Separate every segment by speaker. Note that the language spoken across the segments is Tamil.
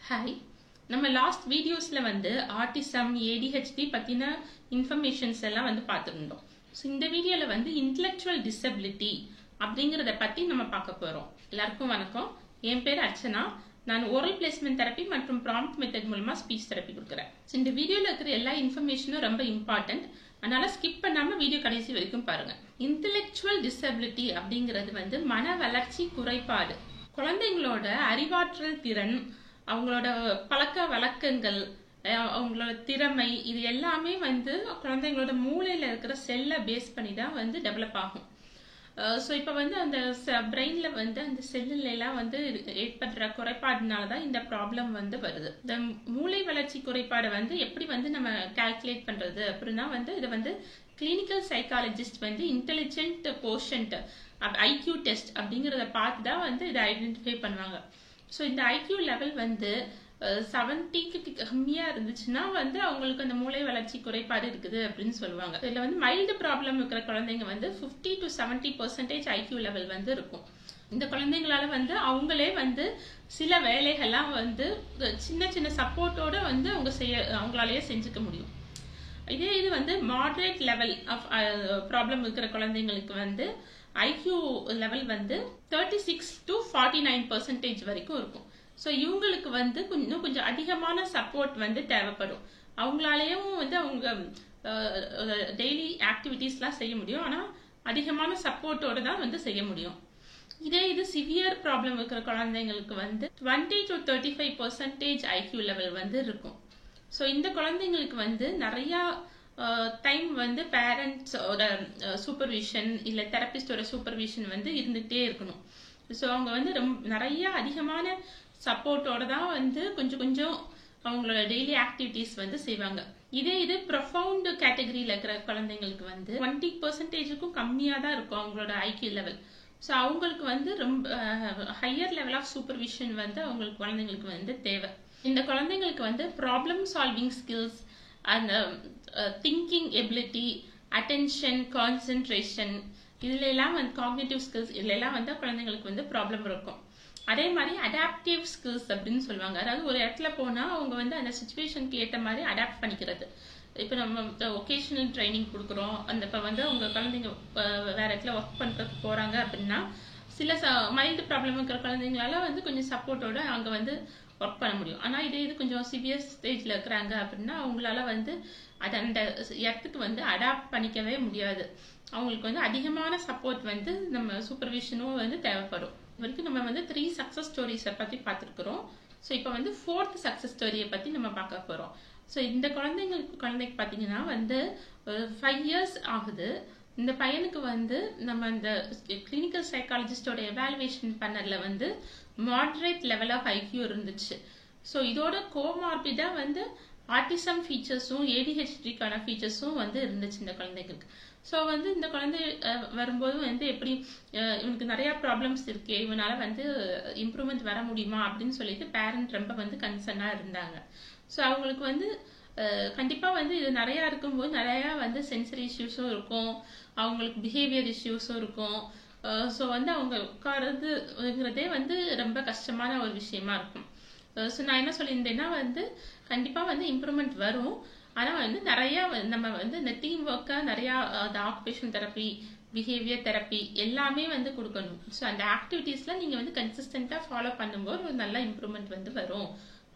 Speaker 1: ஹாய், நம்ம லாஸ்ட் வீடியோஸ்ல ஆட்டிசம் ADHD பத்தின இன்ஃபர்மேஷன்ஸ் எல்லாம் பார்த்துருந்தோம். ஸோ இந்த வீடியோல இன்டெலெக்சுவல் டிசபிலிட்டி அப்படிங்கிறத பத்தி நம்ம பார்க்க போறோம். எல்லாருக்கும் வணக்கம். என் பேர் அர்ச்சனா. நான் ஓரல் பிளேஸ்மெண்ட் தெரப்பி மற்றும் ப்ராம்ப்ட் மெத்தட் மூலமா ஸ்பீச் தெரப்பி கொடுக்குறேன். இந்த வீடியோல இருக்கிற எல்லா இன்ஃபர்மேஷனும் ரொம்ப இம்பார்ட்டன்ட். அதனால ஸ்கிப் பண்ணாம வீடியோ கடைசி வரைக்கும் பாருங்க. இன்டெலெக்சுவல் டிசபிலிட்டி அப்படிங்கிறது மன வளர்ச்சி குறைபாடு. குழந்தைங்களோட அறிவாற்றல் திறன், அவங்களோட பழக்க வழக்கங்கள், அவங்களோட திறமை, இது எல்லாமே குழந்தைங்களோட மூளையில இருக்கிற செல்லை பேஸ் பண்ணி தான் டெவலப் ஆகும். ஸோ இப்போ அந்த பிரெயின்ல அந்த செல்லுல எல்லாம் ஏற்படுற குறைபாடுனாலதான் இந்த ப்ராப்ளம் வருது. இந்த மூளை வளர்ச்சி குறைபாடை எப்படி நம்ம கால்குலேட் பண்றது அப்படின்னா இதை clinical psychologist intelligent quotient IQ test அப்படிங்கறத பார்த்து தான் இதை ஐடென்டிஃபை பண்ணுவாங்க. ஸோ இந்த IQ லெவல் 70க்கு கம்மியா இருந்துச்சுன்னா அவங்களுக்கு அந்த மூளை வளர்ச்சி குறைபாடு இருக்குது அப்படின்னு சொல்லுவாங்க. இதுல மைல்டு ப்ராப்ளம் இருக்கிற குழந்தைங்க 50 to 70% IQ லெவல் இருக்கும். இந்த குழந்தைங்களால அவங்களே சில வேலைகள்லாம் சின்ன சின்ன சப்போர்ட்டோட அவங்களாலேயே செஞ்சுக்க முடியும். இதே இது மாடரேட் லெவல் ஆஃப் ப்ராப்ளம் இருக்கிற குழந்தைங்களுக்கு IQ லெவல் 36 to 49% வரைக்கும் இருக்கும். ஸோ இவங்களுக்கு இன்னும் கொஞ்சம் அதிகமான சப்போர்ட் தேவைப்படும். அவங்களாலேயும் அவங்க டெய்லி ஆக்டிவிட்டிஸ்லாம் செய்ய முடியும். ஆனால் அதிகமான சப்போர்ட்டோட தான் செய்ய முடியும். இதே இது சிவியர் ப்ராப்ளம் இருக்கிற குழந்தைங்களுக்கு 20 to 35% IQ லெவல் இருக்கும். ஸோ இந்த குழந்தைங்களுக்கு நிறைய டைம் பேரண்ட்ஸோட சூப்பர்விஷன் இல்ல தெரபிஸ்டோட சூப்பர்விஷன் இருந்துகிட்டே இருக்கணும். ஸோ அவங்க நிறைய அதிகமான சப்போர்ட்டோட தான் கொஞ்சம் கொஞ்சம் அவங்களோட டெய்லி ஆக்டிவிட்டிஸ் செய்வாங்க. இதே இது ப்ரொஃபவுண்ட் கேட்டகரியில இருக்கிற குழந்தைங்களுக்கு 20%க்கும் கம்மியா தான் இருக்கும் அவங்களோட IQ லெவல். ஸோ அவங்களுக்கு ரொம்ப ஹையர் லெவல் ஆஃப் சூப்பர்விஷன் அவங்களுக்கு குழந்தைங்களுக்கு தேவை. இந்த குழந்தைங்களுக்கு ப்ராப்ளம் சால்விங் ஸ்கில்ஸ், அந்த திங்கிங் எபிலிட்டி, அட்டென்ஷன், கான்சென்ட்ரேஷன், இதுல எல்லாம் காக்னிட்டிவ் ஸ்கில்ஸ், இதுல எல்லாம் குழந்தைங்களுக்கு ப்ராப்ளம் இருக்கும். அதே மாதிரி அடாப்டிவ் ஸ்கில்ஸ் அப்படின்னு சொல்லுவாங்க. அதாவது ஒரு இடத்துல போனா அவங்க அந்த சிச்சுவேஷனுக்கு ஏற்ற மாதிரி அடாப்ட் பண்ணிக்கிறது. இப்போ நம்ம ஒகேஷனல் ட்ரைனிங் கொடுக்குறோம். இப்போ அவங்க குழந்தைங்க வேற இடத்துல ஒர்க் பண்றதுக்கு போறாங்க அப்படின்னா சில மைல்டு ப்ராப்ளம் இருக்கிற குழந்தைங்களால கொஞ்சம் சப்போர்ட்டோட அங்க ஒர்க் பண்ண முடியும். ஆனா இது கொஞ்சம் சிவியர் ஸ்டேஜ்ல இருக்கிறாங்க அப்படின்னா அவங்களால அது அந்த இடத்துக்கு அடாப்ட் பண்ணிக்கவே முடியாது. அவங்களுக்கு அதிகமான சப்போர்ட் நம்ம சூப்பர்விஷனும் தேவைப்படும். வரைக்கும் நம்ம 3 சக்சஸ் ஸ்டோரிஸை பத்தி பார்த்துருக்கிறோம். ஸோ இப்போ 4th சக்சஸ் ஸ்டோரியை பத்தி நம்ம பார்க்க போறோம். ஸோ இந்த குழந்தைக்கு பாத்தீங்கன்னா 5 years ஆகுது. இந்த பையனுக்கு நம்ம இந்த கிளினிக்கல் சைக்காலஜிஸ்டோட எவாலுவேஷன் பண்ணல மாடரேட் லெவல் ஆஃப் IQ இருந்துச்சு. ஸோ இதோட கோமார்பிடா ஆட்டிசம் ஃபீச்சர்ஸும் ADHDக்கான ஃபீச்சர்ஸும் இருந்துச்சு இந்த குழந்தைங்களுக்கு. ஸோ இந்த குழந்தை வரும்போது எப்படி இவனுக்கு நிறைய ப்ராப்ளம்ஸ் இருக்கு, இவனால இம்ப்ரூவ்மெண்ட் வர முடியுமா அப்படின்னு சொல்லிட்டு பேரண்ட் ரொம்ப கன்சர்னா இருந்தாங்க. ஸோ அவங்களுக்கு கண்டிப்பா இது நிறைய இருக்கும்போது நிறைய சென்சரி இஷ்யூஸும் இருக்கும், அவங்களுக்கு பிஹேவியர் இஷ்யூஸும் இருக்கும். ஸோ அவங்க உட்காருறதுங்கிறதே ரொம்ப கஷ்டமான ஒரு விஷயமா இருக்கும். ஸோ நான் என்ன சொல்லியிருந்தேன்னா கண்டிப்பா இம்ப்ரூவ்மெண்ட் வரும். ஆனா நிறைய நம்ம இந்த டீம் ஒர்க்கா நிறைய ஆக்குபேஷன் தெரப்பி, பிஹேவியர் தெரப்பி எல்லாமே கொடுக்கணும். ஸோ அந்த ஆக்டிவிட்டீஸ்ல நீங்க கன்சிஸ்டன்டா ஃபாலோ பண்ணும்போது ஒரு நல்ல இம்ப்ரூவ்மெண்ட் வரும்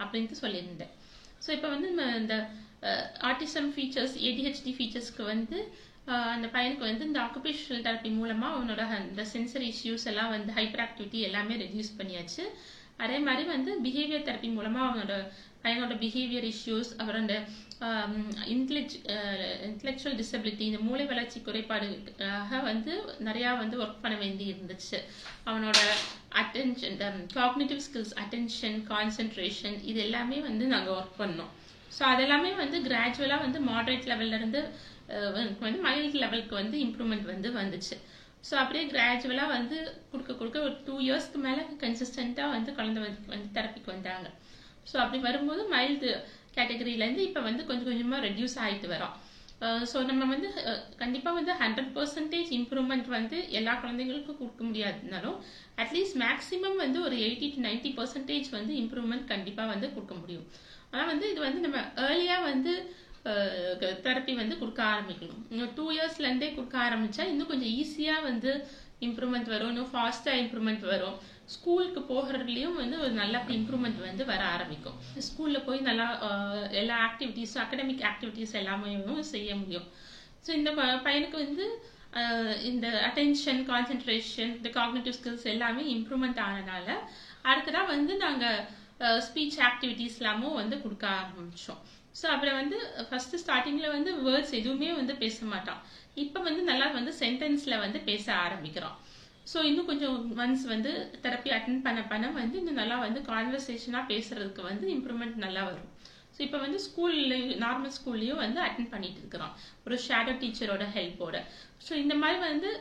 Speaker 1: அப்படின்ட்டு சொல்லியிருந்தேன். ஸோ இப்போ இந்த ஆட்டிசம் ஃபீச்சர்ஸ், ADHD ஃபீச்சர்ஸ்க்கு அந்த பையனுக்கு இந்த ஆக்குபேஷனல் தெரப்பி மூலமா அவனோட இந்த சென்சரி இஷ்யூஸ் எல்லாம் ஹைப்பர் ஆக்டிவிட்டி எல்லாமே ரெடியூஸ் பண்ணியாச்சு. அதே மாதிரி பிஹேவியர் தெரப்பி மூலமா பையனோட பிஹேவியர் இஷ்யூஸ், அப்புறம் இந்த இன்டெலெக்சுவல் டிசபிலிட்டி, இந்த மூளை வளர்ச்சி குறைபாடுக்காக நிறைய ஒர்க் பண்ண வேண்டி இருந்துச்சு. அவனோட attention, cognitive skills, attention, concentration, இது எல்லாமே நாங்க ஒர்க் பண்ணோம். ஸோ அதெல்லாமே கிராஜுவலா மாடரேட் லெவல்ல இருந்து மைல்டு லெவலுக்கு இம்ப்ரூவ்மெண்ட் வந்துச்சு. ஸோ அப்படியே கிராஜுவலா கொடுக்க ஒரு 2 yearsக்கு மேல கன்சிஸ்டன்டா குழந்தை தெரப்பிக்கு வந்தாங்க. ஸோ அப்படி வரும்போது மைல்டு கேட்டகரியில இருந்து இப்ப கொஞ்சம் கொஞ்சமா ரெடியூஸ் ஆயிட்டு வரோம். ஸோ நம்ம வந்து கண்டிப்பாக வந்து 100% இம்ப்ரூவ்மெண்ட் வந்து எல்லா குழந்தைங்களுக்கும் கொடுக்க முடியாதுனாலும் அட்லீஸ்ட் மேக்ஸிமம் வந்து ஒரு 80 to 90% வந்து இம்ப்ரூவ்மெண்ட் கண்டிப்பாக வந்து கொடுக்க முடியும். ஆனால் வந்து இது வந்து நம்ம ஏர்லியாக வந்து தெரப்பி வந்து கொடுக்க ஆரம்பிக்கணும். 2 இயர்ஸ்லேருந்தே கொடுக்க ஆரம்பித்தா இன்னும் கொஞ்சம் ஈஸியாக வந்து இம்ப்ரூவ்மெண்ட் வரும், இன்னும் ஃபாஸ்ட்டாக இம்ப்ரூவ்மெண்ட் வரும். ஸ்கூலுக்கு போகிறதுலையும் வந்து ஒரு நல்ல இம்ப்ரூவ்மெண்ட் வந்து வர ஆரம்பிக்கும். ஸ்கூலில் போய் நல்லா எல்லா ஆக்டிவிட்டீஸும் அகடமிக் ஆக்டிவிட்டீஸ் எல்லாமே செய்ய முடியும். ஸோ இந்த பையனுக்கு வந்து இந்த அட்டென்ஷன், கான்சென்ட்ரேஷன், இந்த காக்னிட்டிவ் ஸ்கில்ஸ் எல்லாமே இம்ப்ரூவ்மெண்ட் ஆனதால அடுத்ததான் வந்து நாங்கள் ஸ்பீச் ஆக்டிவிட்டீஸ் எல்லாமும் வந்து கொடுக்க ஆரம்பித்தோம். ஸோ அப்புறம் வந்து ஃபர்ஸ்ட் ஸ்டார்டிங்கில் வந்து வேர்ட்ஸ் எதுவுமே வந்து பேச மாட்டான். இப்போ வந்து நல்லா வந்து சென்டென்ஸில் வந்து பேச ஆரம்பிக்கிறான். ஸோ இன்னும் கொஞ்சம் மந்த்ஸ் வந்து தெரப்பி அட்டென்ட் பண்ண வந்து இன்னும் நல்லா வந்து கான்வர்சேஷனாக பேசுறதுக்கு வந்து இம்ப்ரூவ்மெண்ட் நல்லா வரும். ஸோ இப்போ வந்து நார்மல் ஸ்கூல்லையும் வந்து அட்டென்ட் பண்ணிட்டு இருக்கிறோம் ஒரு ஷேடோ டீச்சரோட ஹெல்ப்போட. ஸோ இந்த மாதிரி வந்து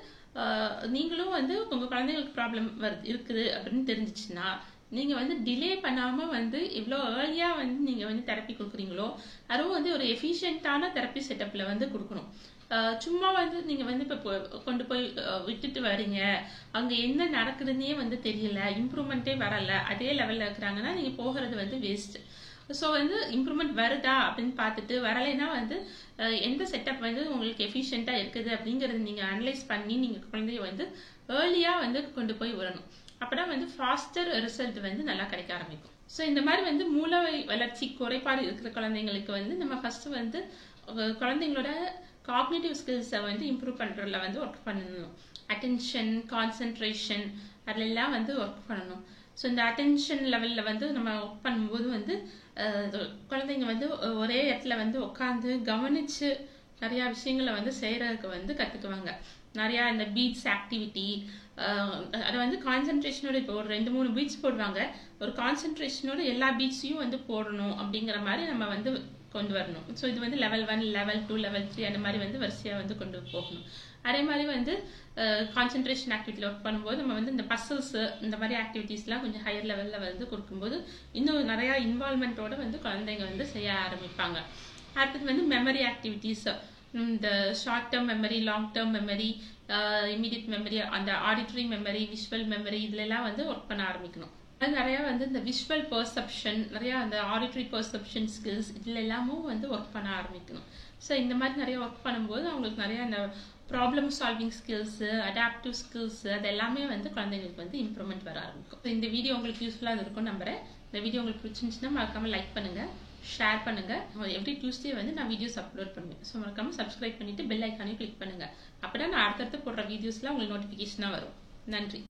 Speaker 1: நீங்களும் வந்து உங்கள் குழந்தைங்களுக்கு ப்ராப்ளம் இருக்குது அப்படின்னு தெரிஞ்சிச்சுன்னா நீங்கள் வந்து டிலே பண்ணாமல் வந்து இவ்வளோ ஏர்லியாக வந்து நீங்கள் வந்து தெரப்பி கொடுக்குறீங்களோ அதுவும் வந்து ஒரு எஃபிஷியன்ட்டான தெரப்பி செட்டப்பில் வந்து கொடுக்கணும். சும்மா வந்து நீங்கள் வந்து இப்போ கொண்டு போய் விட்டுட்டு வரீங்க, அங்கே என்ன நடக்குதுன்னே வந்து தெரியல, இம்ப்ரூவ்மெண்ட்டே வரலை, அதே லெவலில் இருக்கிறாங்கன்னா நீங்கள் போகிறது வந்து வேஸ்ட்டு. ஸோ வந்து இம்ப்ரூவ்மெண்ட் வருதா அப்படின்னு பார்த்துட்டு வரலைன்னா வந்து எந்த செட்டப் வந்து உங்களுக்கு எஃபிஷியண்ட்டாக இருக்குது அப்படிங்கிறத நீங்கள் அனலைஸ் பண்ணி நீங்கள் குழந்தைய வந்து ஏர்லியாக வந்து கொண்டு போய் விடணும். அப்போதான் வந்து ஃபாஸ்டர் ரிசல்ட் வந்து நல்லா கிடைக்க ஆரம்பிக்கும். ஸோ இந்த மாதிரி வந்து மூளை வளர்ச்சி குறைபாடு இருக்கிற குழந்தைங்களுக்கு வந்து நம்ம ஃபர்ஸ்ட் வந்து குழந்தைங்களோட காக்னிட்டிவ் ஸ்கில்ஸை வந்து இம்ப்ரூவ் பண்ணுறதுல வந்து ஒர்க் பண்ணணும். அட்டென்ஷன், கான்சென்ட்ரேஷன் அதிலெல்லாம் வந்து ஒர்க் பண்ணணும். ஸோ இந்த அட்டென்ஷன் லெவலில் வந்து நம்ம ஒர்க் பண்ணும்போது வந்து குழந்தைங்க வந்து ஒரே இடத்துல வந்து உட்காந்து கவனித்து நிறையா விஷயங்களை வந்து செய்கிறதுக்கு வந்து கற்றுக்குவாங்க. நிறையா இந்த பீட்ஸ் ஆக்டிவிட்டி அதை வந்து கான்சென்ட்ரேஷனோட இப்போ ஒரு 2-3 பீட்ஸ் போடுவாங்க, ஒரு கான்சென்ட்ரேஷனோட எல்லா பீட்ஸையும் வந்து போடணும் அப்படிங்கிற மாதிரி நம்ம வந்து கொண்டு வரணும். ஸோ இது வந்து level 1, level 2, level 3 அந்த மாதிரி வந்து வரிசையாக வந்து கொண்டு போகணும். அதே மாதிரி வந்து கான்சென்ட்ரேஷன் ஆக்டிவிட்டியில் ஒர்க் பண்ணும்போது நம்ம வந்து இந்த பசில்ஸ் இந்த மாதிரி ஆக்டிவிட்டீஸ்லாம் கொஞ்சம் ஹையர் லெவலில் வந்து கொடுக்கும்போது இன்னும் நிறையா இன்வால்மெண்ட்டோட வந்து குழந்தைங்க வந்து செய்ய ஆரம்பிப்பாங்க. அடுத்தது வந்து மெமரி ஆக்டிவிட்டீஸ், இந்த short term memory, long term memory, immediate memory, அந்த ஆடிட்டரி மெமரி, விஷுவல் மெமரி இதுலலாம் வந்து ஒர்க் பண்ண ஆரம்பிக்கணும். அது நிறையா வந்து இந்த விஷுவல் பெர்செப்ஷன், நிறையா அந்த ஆடிட்டரி பெர்செப்ஷன் ஸ்கில்ஸ் இதில் எல்லாமும் வந்து ஒர்க் பண்ண ஆரம்பிக்கணும். ஸோ இந்த மாதிரி நிறைய ஒர்க் பண்ணும்போது அவங்களுக்கு நிறையா இந்த problem solving skills, adaptive skills அது எல்லாமே வந்து குழந்தைங்களுக்கு வந்து இம்ப்ரூவ்மெண்ட் வர ஆரம்பிக்கும். ஸோ இந்த வீடியோ உங்களுக்கு யூஸ்ஃபுல்லாக இருக்கும்னு நம்புறேன். இந்த வீடியோ உங்களுக்கு பிடிச்சிருந்துச்சுன்னா மறக்காமல் லைக் பண்ணுங்கள், ஷேர் பண்ணுங்கள். எவ்ரி டியூஸ்டே வந்து நான் வீடியோஸ் அப்லோட் பண்ணுவேன். ஸோ மறக்காமல் சப்ஸ்கிரைப் பண்ணிவிட்டு பெல் ஐக்கானையும் கிளிக் பண்ணுங்கள். அப்போ தான் நான் அடுத்தடுத்து போடுற வீடியோஸ்லாம் உங்களுக்கு நோட்டிஃபிகேஷனாக வரும். நன்றி.